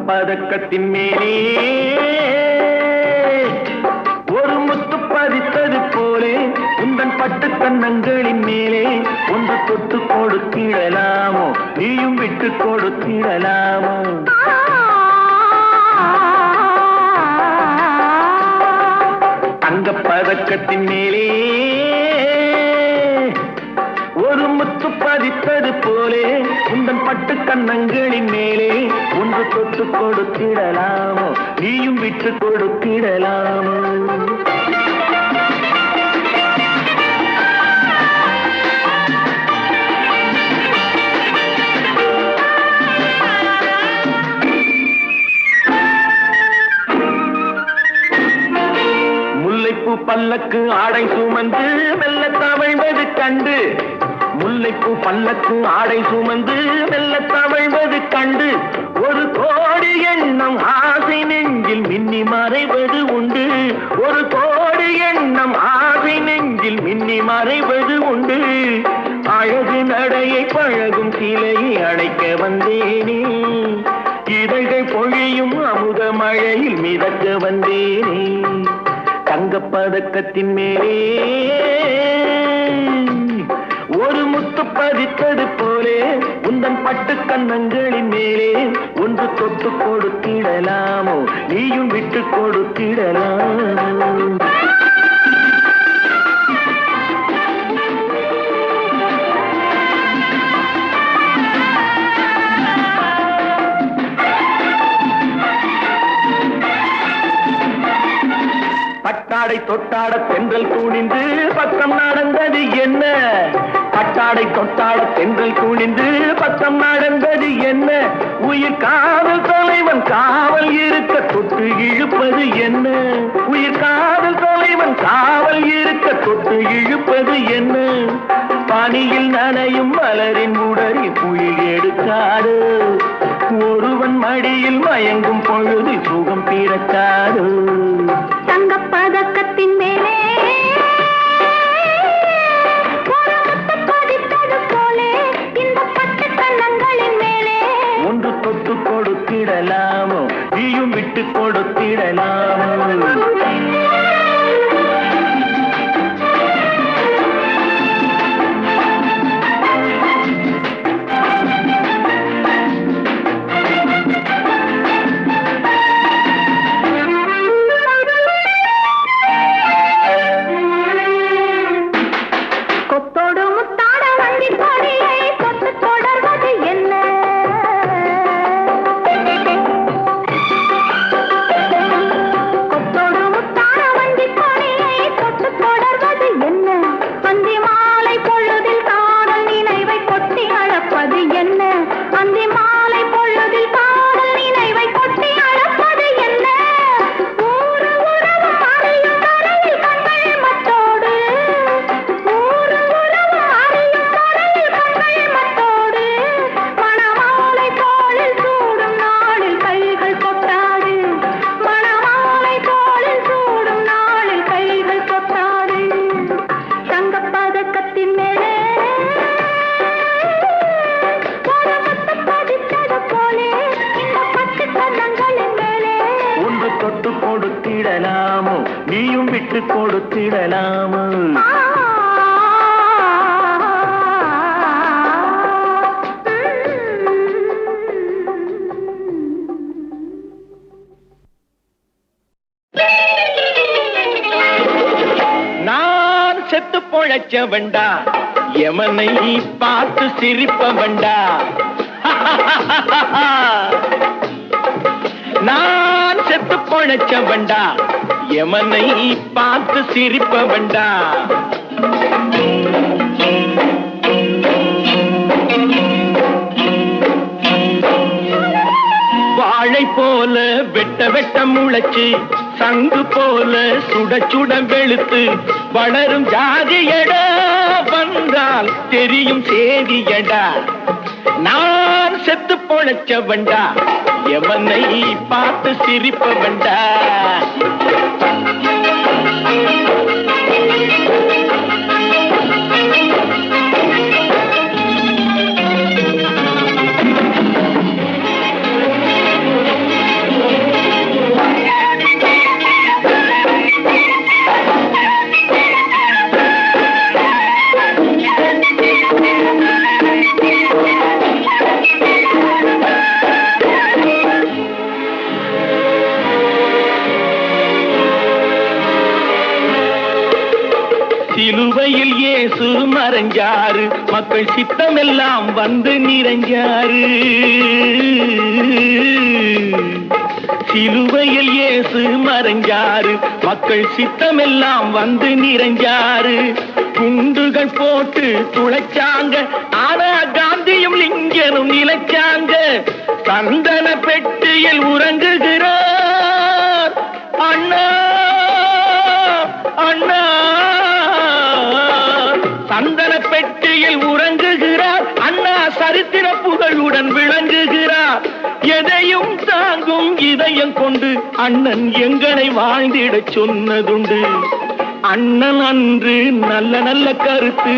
பதக்கத்தின் மேலே ஒரு முத்து பதித்தது போலே உந்தன் பட்டு கண்ணங்களின் மேலே ஒன்று தொட்டு கொடுத்திடலாமோ நீயும் விட்டு கொடுத்திடலாமோ தங்க பதக்கத்தின் மேலே ஒரு முத்து பதித்தது போலே உந்தன் பட்டு கண்ணங்களின் மேலே ஒன்று தொட்டு கொடுத்திடலாமோ நீயும் விட்டு கொடுத்திடலாமோ முல்லைப்பூ பல்லக்கு ஆடை சுமந்து மெல்ல தவழ்வது கண்டு முல்லைப்பூ பல்லக்கு ஆடை சுமந்து மெல்ல தவழ்வது கண்டு ஒரு கோடி எண்ணம் ஆசை நெஞ்சில் மின்னி மறைவது உண்டு ஒரு கோடி எண்ணம் ஆசை நெஞ்சில் மின்னி மறைவது உண்டு அழகு நடையை பழகும் சிலையை அழைக்க வந்தேனே இதழ்கள் பொழியும் அமுத மழையில் மிதக்க வந்தேனே தங்கப்பதக்கத்தின் மேலே ஒரு முத்து பதித்தது போலே உந்தன் பட்டு கண்ணங்களின் மேலே ஒன்று தொட்டு கொடுத்திடலாமோ நீயும் விட்டு கொடுத்திடலாமோ பட்டாடை தொட்டாட தென்றல் குனிந்து பக்கம் நடந்தது என்ன பட்டாடை தொட்டாட தென்றல் குனிந்து பக்கம் நடந்தது என்ன உயிர் காதல் தலைவன் காவல் இருக்க தொட்டு இழுப்பது என்ன உயிர் காதல் தலைவன் காவல் இருக்க தொட்டு இழுப்பது என்ன பனியில் நனையும் மலரின் உடலில் புயல் எடுக்காது ஒருவன் மடியில் மயங்கும் பொழுது சுகம் பிறக்காது தங்கப்பதக்கத்தின் மேலே ஒரு முத்து பதித்தது போலே இந்த பட்டு கண்ணங்களின் மேலே ஒன்று தொட்டு கொடுத்திடலாமோ நீயும் விட்டு கொடுத்திடலாமோ நீயும் விட்டு கொடுத்திடலாமோ நான் செத்து பொழைச்ச வண்டா எமனை பார்த்து சிரிப்ப வண்டா நான் செத்து பொழைச்ச வண்டா எமனை பார்த்து சிரிப்ப வண்டா வாழை போல வெட்ட வெட்ட முளைச்சு சங்கு போல சுட சுட வெளுத்து வளரும் ஜாதியடா வந்தால் தெரியும் சேதியடா நான் செத்து பொழைச்ச வண்டா எவனை பார்த்து சிரிப்ப வண்டா மறைஞ்சாரு மக்கள் சித்தமெல்லாம் வந்து நிறைஞ்சாரு சிலுவையில் இயேசு மறைஞ்சாரு மக்கள் சித்தமெல்லாம் வந்து நிறைஞ்சாரு குண்டுகள் போட்டு துளைச்சாங்க ஆனா காந்தியும் லிங்கனும் நிலைச்சாங்க சந்தன பெட்டியில் உறங்குகிறார் அண்ணா அண்ணா சந்தன பெட்டியில் உறங்குகிறார் அண்ணா சரித்திர புகழுடன் விளங்குகிறார் எதையும் தாங்கும் இதயம் கொண்டு அண்ணன் எங்களை வாழ்ந்திடச் சொன்னதுண்டு அண்ணன் அன்று நல்ல நல்ல கருத்து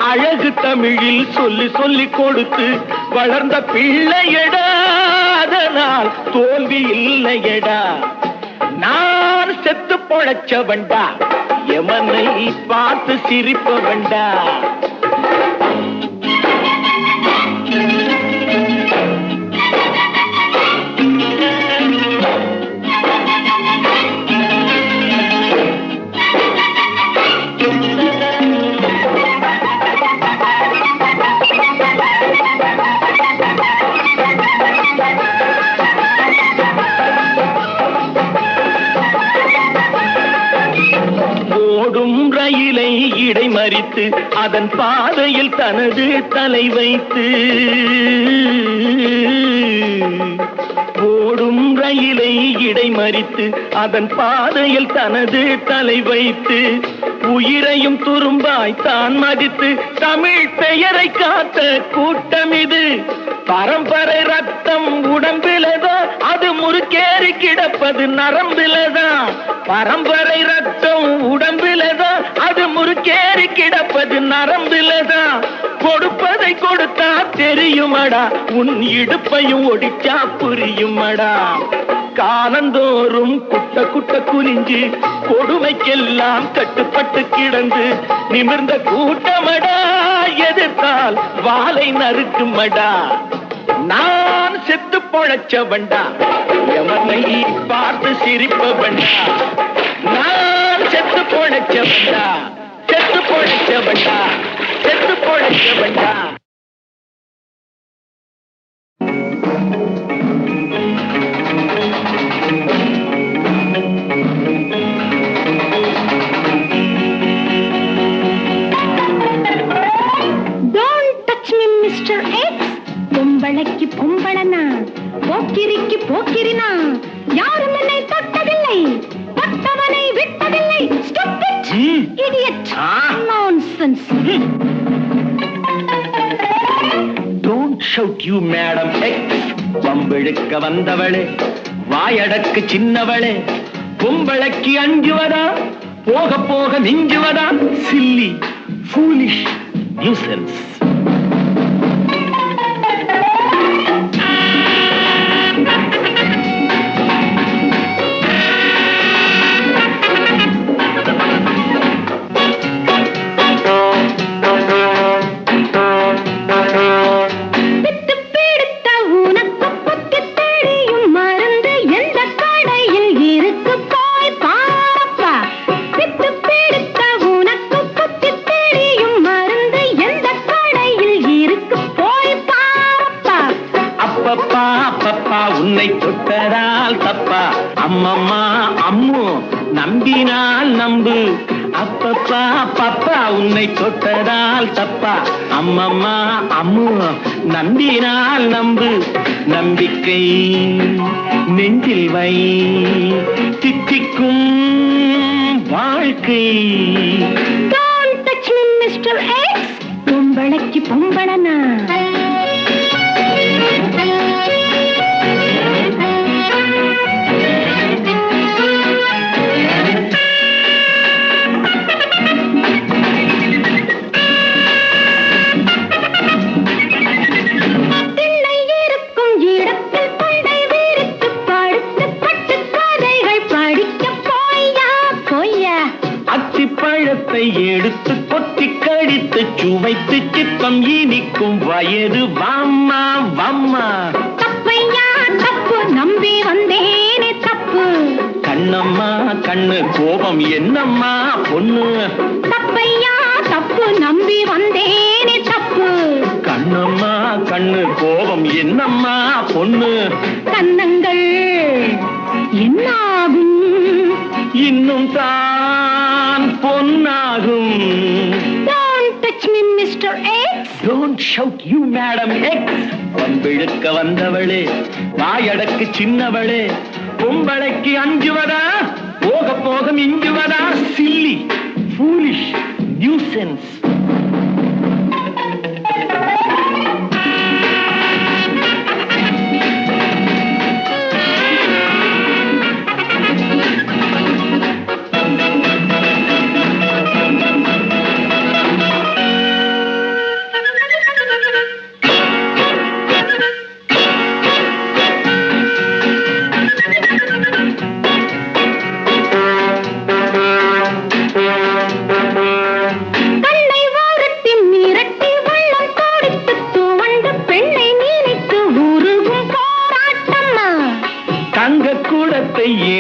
அழகு தமிழில் சொல்லி சொல்லி கொடுத்து வளர்ந்த பிள்ளையடா அதனால் தோல்வி இல்லையடா நான் செத்து பொழைச்சவன்டா எமனை பார்த்து சிரிப்பவன்டா ரயிலை இடைமறித்து அதன் பாதையில் தனது தலை வைத்து ஓடும் ரயிலை இடைமறித்து அதன் பாதையில் தனது தலை வைத்து உயிரையும் துரும்பாய் தான் மதித்து தமிழ் பெயரை காத்த கூட்டம் இது பரம்பரை ரத்தம் உடம்பிலதான் அது முறுக்கேறி கிடப்பது நரம்பிலதான் பரம்பரை ரத்தம் உடம்பிலதான் அது முறுக்கேறி கிடப்பது நரம்பிலதான் கொடுப்பதை கொடுத்தா தெரியுமடா உன் இடுப்பையும் ஒடிச்சா புரியுமடா காலந்தோறும் குட்ட குட்ட குனிஞ்சு கொடுமைக்கெல்லாம் கட்டுப்பட்டு கிடந்து நிமிர்ந்த கூட்டமடா எதிர்த்தால் வாளை நறுக்குமடா நான் செத்து பொழைச்சவன்டா எவனை பார்த்து சிரிப்பவன்டா நான் செத்து பொழைச்சவன்டா செத்து பொழைச்சவன்டா செத்து பொழைச்சவன்டா பொம்பளைக்கு பொம்பளனா போக்கிரிக்கு போக்கிரினா யாரும் என்னை தொட்டதில்லை தொட்டவனை விட்டதில்லை stupid idiot nonsense don't shout you madam x பம்பிழுக்க வந்தவளே வாயடக்கு சின்னவளே பொம்பளைக்கு அஞ்சுவதா போக போக மிஞ்சுவதா silly foolish nuisance உன்னை தொட்டதால் தப்பா அம்மம்மா அம்மு நம்பினால் நம்பு அப்பப்பா பப்பா உன்னை தொட்டதால் தப்பா அம்மம்மா அம்மு நம்பினால் நம்பு நம்பிக்கை நெஞ்சில் வை தித்திக்கும் வாழ்க்கை Don't touch me, Mr. X பொம்பளைக்கு பொம்பளனா எடுத்து கொத்தி கடித்து சுவைத்து சித்தம் இனிக்கும் வயது வாம்மா வாம்மா தப்பையா தப்பு நம்பி வந்தேனே தப்பு கண்ணம்மா கண்ணு கோபம் என்னம்மா பொண்ணு தப்பையா தப்பு தப்பு நம்பி வந்தேனே தப்பு. கண்ணம்மா கண்ணு கோபம் என்னம்மா பொண்ணு. கன்னங்கள் என்னாகும் இன்னும் தான் பொன்னாகும். Don't touch me, Mr. X. Don't shout you, Madam X. வம்பிழுக்க வந்தவளே, வாயடக்கு சின்னவளே, பொம்பளைக்கு அஞ்சுவதா, போக போக மிஞ்சுவதா? Chilli, foolish, nuisance.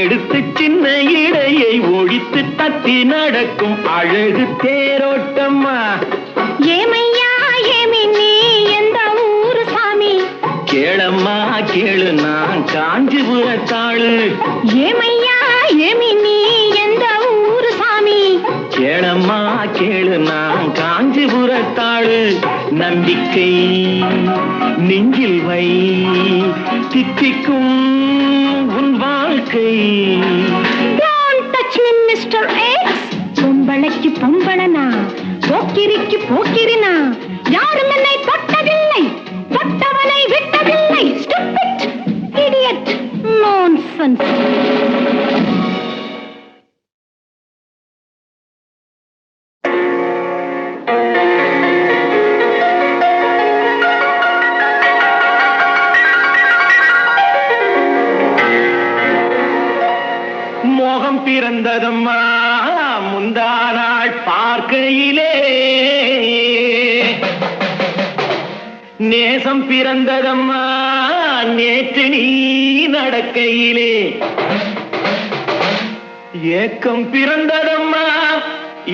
எடுத்து சின்ன இடையை ஒழித்து தட்டி நடக்கும் அழகு தேரோட்டம்மா. ஏமையா ஏமி நீ எந்த ஊரு சாமி? கேளம்மா கேளு நான் காஞ்சிபுரத்தாளு. ஏமையா ஏமி நீ எந்த ஊரு சாமி? கேளம்மா கேளு நான் காஞ்சிபுரத்தாளு. நம்பிக்கை நெஞ்சில் வை, தித்திக்கும் உன் வாழ்க்கை. Don't touch me, Mr. X. பொம்பளைக்கு பொம்பளனா, போக்கிரிக்கு போக்கிரினா, யாரும் என்னை தொட்டதில்லை, தொட்டவனை விட்டதில்லை. Stupid, idiot, nonsense. மோகம் பிறந்ததம்மா முந்தானாள் பார்க்கையிலே, நேசம் பிறந்ததம்மா நேற்று நீ நடக்கையிலே, ஏக்கம் பிறந்ததம்மா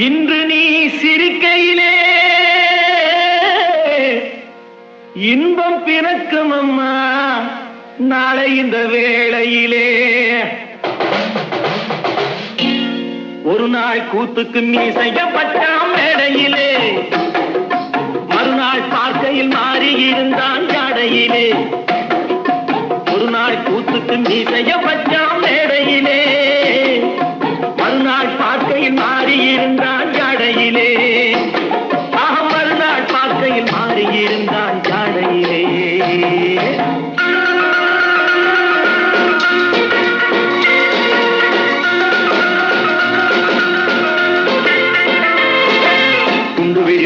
இன்று நீ சிரிக்கையிலே, இன்பம் பிறக்கும் அம்மா நாளை இந்த வேளையிலே. ஒரு நாள் கூத்துக்கு மீசையப்பட்டாம் மேடையிலே, மறுநாள் பார்க்கையில் மாறி இருந்தான் ஜாடையிலே. ஒரு நாள் கூத்துக்கு மீசையப்பட்டாம் மேடையிலே, மறுநாள் பார்க்கையில் மாறி இருந்தான் ஜாடையிலே. மறுநாள் பார்க்கையில் மாறி இருந்தான் ஜாடையிலே.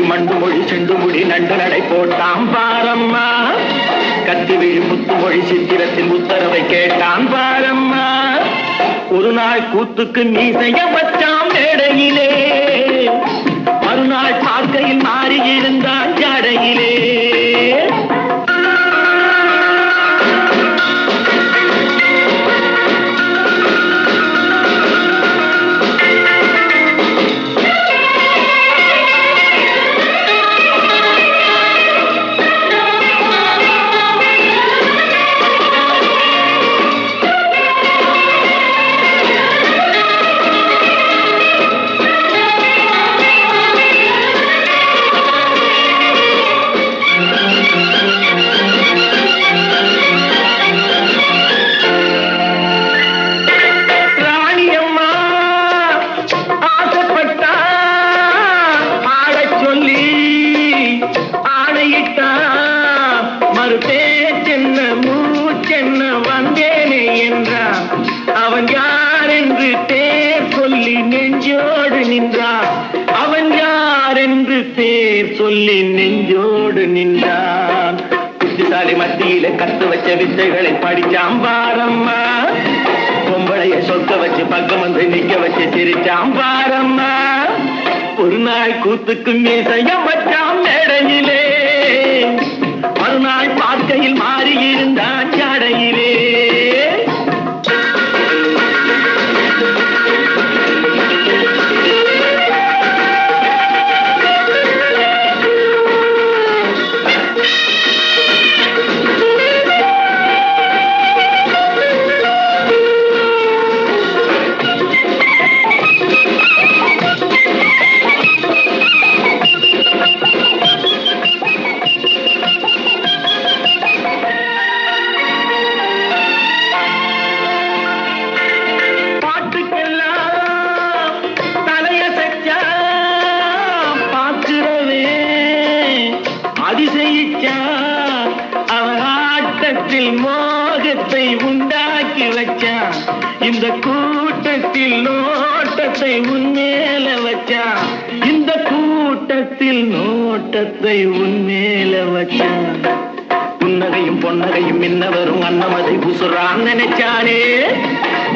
மண்டு மொழி செண்டு முடி நண்டு நடை போட்டான் பாரம்மா, கத்தி விழி முத்து மொழி சித்திரத்தின் உத்தரவை கேட்டான் பாரம்மா. ஒரு நாள் கூத்துக்கு மீசைய வச்சாம் மேடையிலே, மறுநாள் பார்க்கையில் மாறி இருந்தான் ஜாடையிலே. சொல்லி நெஞ்சோடு நின்றான். புத்திசாலி மத்தியில கத்து வச்ச வித்தைகளை படிச்சாம் பாரம்மா, பொம்பளைய சொக்க வச்சு பக்கம் வந்து நிக்க வச்சு சிரிச்சாம் பாரம்மா. ஒரு நாள் கூத்துக்கு மீசையம் வச்சாம் மேடையிலே, மறுநாள் பார்க்கையில் மாறி இருந்தான் ஜாடையிலே. ஜெயிச்சான். அவன் ஆட்டத்தில் மோகத்தை உண்டாக்கி வச்சான். இந்த கூட்டத்தில் நோட்டத்தை உன்மேல வச்சான். இந்த கூட்டத்தில் நோட்டத்தை உன்மேல வச்சான். புன்னகையும் பொன்னகையும் மின்னவரும் அன்னமதை உசுரான் நினைச்சானே.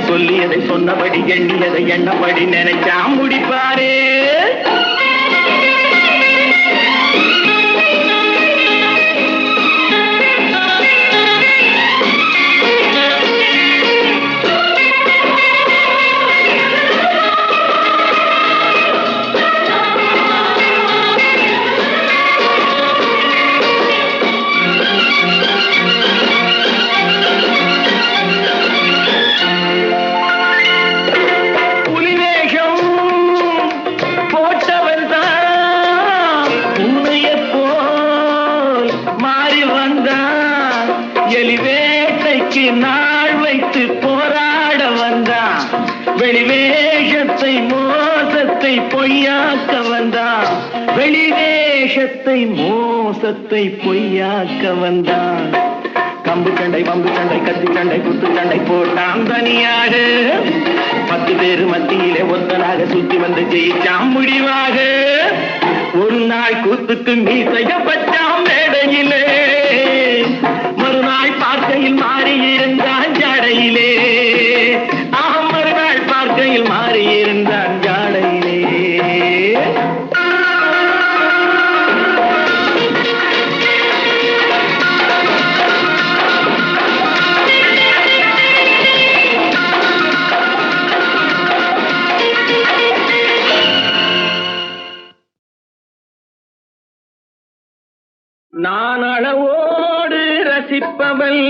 சொல்லியதை சொன்னபடி எண்ணியதை எண்ணபடி நினைச்சான் முடிப்பாரே. நாள் வைத்து போராட வந்தான். வெளிவேஷத்தை மோசத்தை பொய்யாக்க வந்தான். வெளிவேஷத்தை மோசத்தை பொய்யாக்க வந்தான். கம்பு சண்டை வம்பு சண்டை கத்தி சண்டை குத்து சண்டை போட்டான் தனியாக. 10 பேரு மத்தியிலே ஒத்தனாக சுத்தி வந்து ஜெயிச்சான் முடிவாக. ஒரு நாள் கூத்துக்கு மீசைய பச்சான் மேடையிலே. மறுநாள் பார்க்கையில் மாறியிருந்தான் ஜாடையிலே. மறுநாள் பார்க்கையில் மாறியிருந்தான் ஜாடையிலே. நான் அளவோடு ரசிப்பவள்,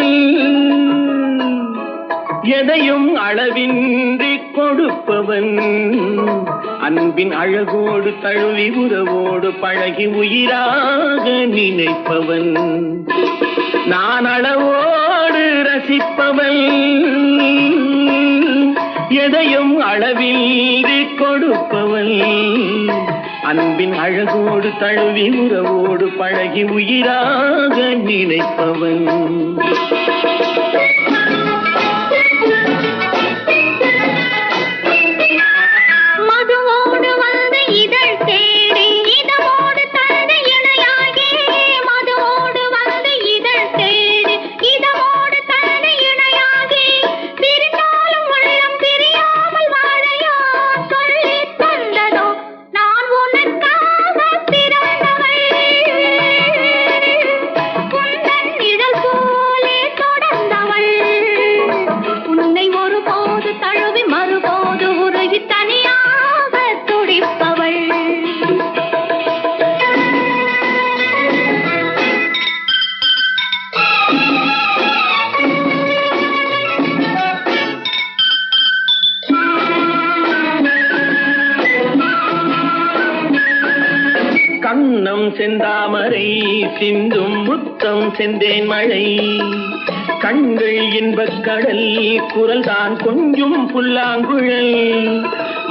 எதையும் அளவின்றி கொடுப்பவன். அன்பின் அழகோடு தழுவி உறவோடு பழகி உயிராக நினைப்பவன். நான் அளவோடு ரசிப்பவள், எதையும் அளவின்றி கொடுப்பவன். அன்பின் அழகோடு தழுவி உறவோடு பழகி உயிராக நினைப்பவன். மதுவோடு வந்து இதழ் தேடி இதமோடு தந்தை இணையாகி. மதுவோடு வந்து இதழ் தேடி இதமோடு தந்தை இணையாகி. பிரிந்தாலும் உள்ளம் பிரியாமல் வாழையா சொல்லி தந்ததோ நான் உனக்காக பிறந்தவள். உந்தன் நிழல் போலே தொடர்ந்தவள். உன்னை ஒருபோது தழுவி மறுபோது உருகி தனியாக துடிப்பவள். கண்ணம் செந்தாமரை சிந்தும் முத்தம் செந்தேன் மழை. கண்கள் இன்பக் கடல் குரல் தான் கொஞ்சம் புல்லாங்குழல்.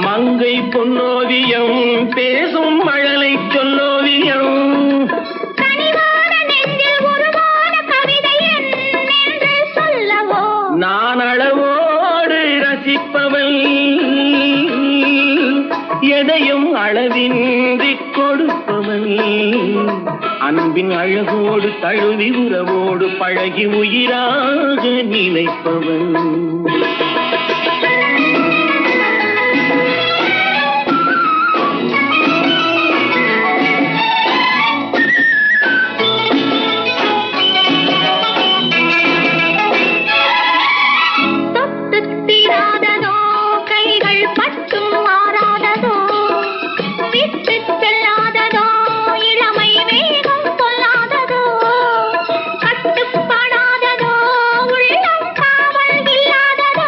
மங்கை பொன்னோவியம் பேசும் மழலை சொல்லோவியம். கனிவான நெஞ்சில் உருவான கவிதை என்று சொல்லவோ நான் அளவோடு ரசிப்பவள், எதையும் அளவின்றி கொடுப்பவள். அன்பின் அழகோடு தழுவி உறவோடு பழகி உயிராக நினைப்பவள். தொட்டுத் தீராததோ கைகள் பட்டும் மாறாததோ. விட்டுச் செல்லாததோ இளமை வேகம் சொல்லாததோ. கட்டுப்படாததோ உள்ளம் காவல் இல்லாததோ.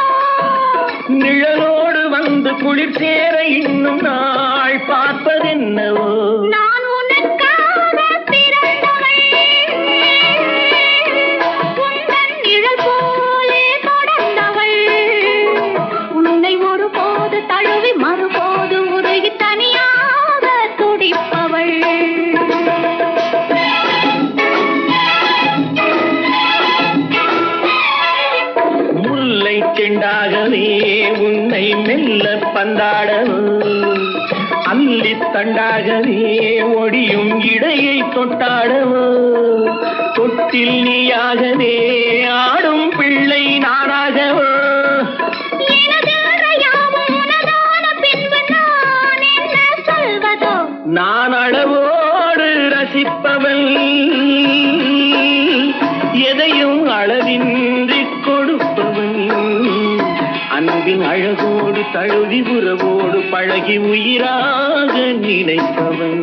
வந்தாடவோ அல்லி தண்டாகவே ஒடியும் இடையை தொட்டாடவோ தொட்டில் நீயாகவே ஆடும் பிள்ளை நானாகவோ நான் அளவோடு ரசிப்பவன் எதையும் அளவின்றி கொடுப்பவன் அன்பின் அழகோடு தழுவி உறவோடு பழகி உயிராக நினைப்பவன்